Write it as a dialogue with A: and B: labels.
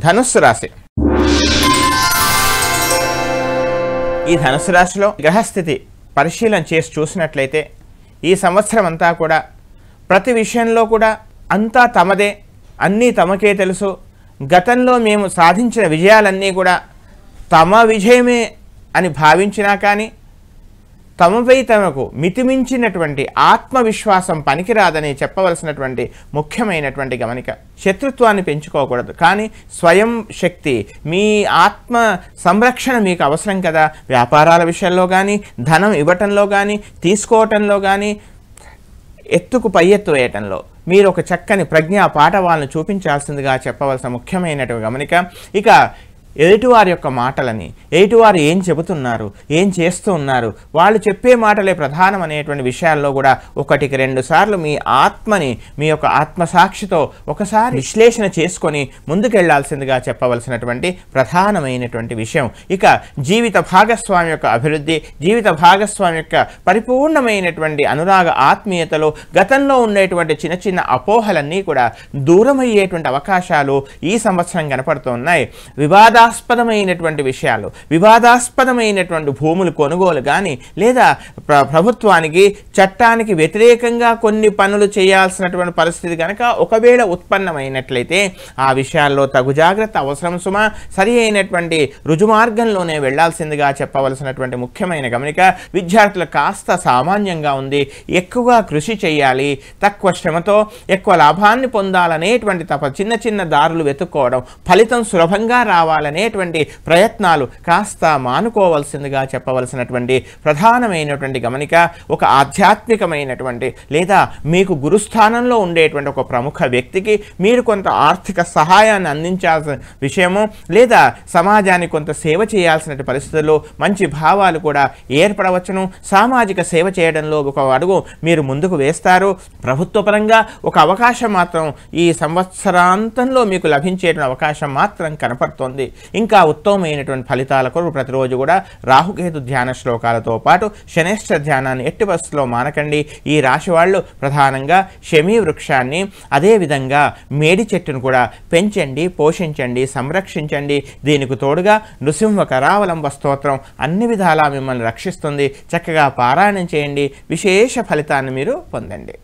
A: ధనుస్సు రాశి. ఈ ధనుస్సు రాశిలో గ్రహస్థితి పరిశీలన చేసి చూసినట్లయితే ఈ సంవత్సరం అంతా కూడా ప్రతి విషయంలో కూడా అంతా తమదే, అన్నీ తమకే తెలుసు, గతంలో మేము సాధించిన విజయాలన్నీ కూడా తమ విజయమే అని భావించినా కానీ తమపై తమకు మితిమించినటువంటి ఆత్మవిశ్వాసం పనికిరాదని చెప్పవలసినటువంటి ముఖ్యమైనటువంటి గమనిక. శత్రుత్వాన్ని పెంచుకోకూడదు, కానీ స్వయం శక్తి, మీ ఆత్మ సంరక్షణ మీకు అవసరం కదా. వ్యాపారాల విషయంలో కానీ, ధనం ఇవ్వటంలో కానీ, తీసుకోవటంలో కానీ, ఎత్తుకు పై ఎత్తు వేయటంలో మీరు ఒక చక్కని ప్రజ్ఞా పాఠవాలను చూపించాల్సిందిగా చెప్పవలసిన ముఖ్యమైనటువంటి గమనిక. ఇక ఎదుటివారి యొక్క మాటలని, ఎదుటివారు ఏం చెబుతున్నారు, ఏం చేస్తూ ఉన్నారు, వాళ్ళు చెప్పే మాటలే ప్రధానం అనేటువంటి విషయాల్లో కూడా ఒకటికి రెండు సార్లు మీ ఆత్మని, మీ యొక్క ఆత్మసాక్షితో ఒకసారి విశ్లేషణ చేసుకొని ముందుకెళ్లాల్సిందిగా చెప్పవలసినటువంటి ప్రధానమైనటువంటి విషయం. ఇక జీవిత భాగస్వామి యొక్క అభివృద్ధి, జీవిత భాగస్వామి యొక్క పరిపూర్ణమైనటువంటి అనురాగ ఆత్మీయతలో గతంలో ఉండేటువంటి చిన్న చిన్న అపోహలన్నీ కూడా దూరమయ్యేటువంటి అవకాశాలు ఈ సంవత్సరం కనపడుతున్నాయి. వివాదాస్పదమైనటువంటి విషయాలు, వివాదాస్పదమైనటువంటి భూములు కొనుగోలు కానీ, లేదా ప్రభుత్వానికి చట్టానికి వ్యతిరేకంగా కొన్ని పనులు చేయాల్సినటువంటి పరిస్థితి కనుక ఒకవేళ ఉత్పన్నమైనట్లయితే ఆ విషయాల్లో తగు జాగ్రత్త అవసరం సుమా. సరి అయినటువంటి రుజుమార్గంలోనే వెళ్లాల్సిందిగా చెప్పవలసినటువంటి ముఖ్యమైన గమనిక. విద్యార్థులు కాస్త సామాన్యంగా ఉంది, ఎక్కువగా కృషి చేయాలి, తక్కువ శ్రమతో ఎక్కువ లాభాన్ని పొందాలనేటువంటి చిన్న చిన్న దారులు వెతుక్కోవడం, ఫలితం సులభంగా రావాలనేటువంటి ప్రయత్నాలు కాస్త మానుకోవాల్సిందిగా చెప్పవలసినటువంటి ప్రధానమైనటువంటి గమనిక. ఒక ఆధ్యాత్మికమైనటువంటి లేదా మీకు గురుస్థానంలో ఉండేటువంటి ఒక ప్రముఖ వ్యక్తికి మీరు కొంత ఆర్థిక సహాయాన్ని అందించాల్సిన విషయము, లేదా సమాజానికి కొంత సేవ చేయాల్సిన పరిస్థితుల్లో మంచి భావాలు కూడా ఏర్పడవచ్చును. సామాజిక సేవ చేయడంలో ఒక అడుగు మీరు ముందుకు వేస్తారు. ప్రభుత్వ పరంగా ఒక అవకాశం మాత్రం ఈ సంవత్సరాంతంలో మీకు లభించేటువంటి అవకాశం మాత్రం కనపడుతోంది. ఇంకా ఉత్తమమైనటువంటి ఫలితాల కొరకు ప్రతిరోజు కూడా రాహుకేతు ధ్యాన శ్లోకాలతో పాటు శనేశ్వర ధ్యానాన్ని ఎట్టి బస్సులో మానకండి. ఈ రాశి వాళ్ళు ప్రధానంగా శమీ వృక్షాన్ని, అదేవిధంగా మేడి చెట్టును కూడా పెంచండి, పోషించండి, సంరక్షించండి. దీనికి తోడుగా నృసింహ కరావలంబ స్తోత్రం అన్ని విధాలా మిమ్మల్ని రక్షిస్తుంది. చక్కగా పారాయణం చేయండి, విశేష ఫలితాన్ని మీరు పొందండి.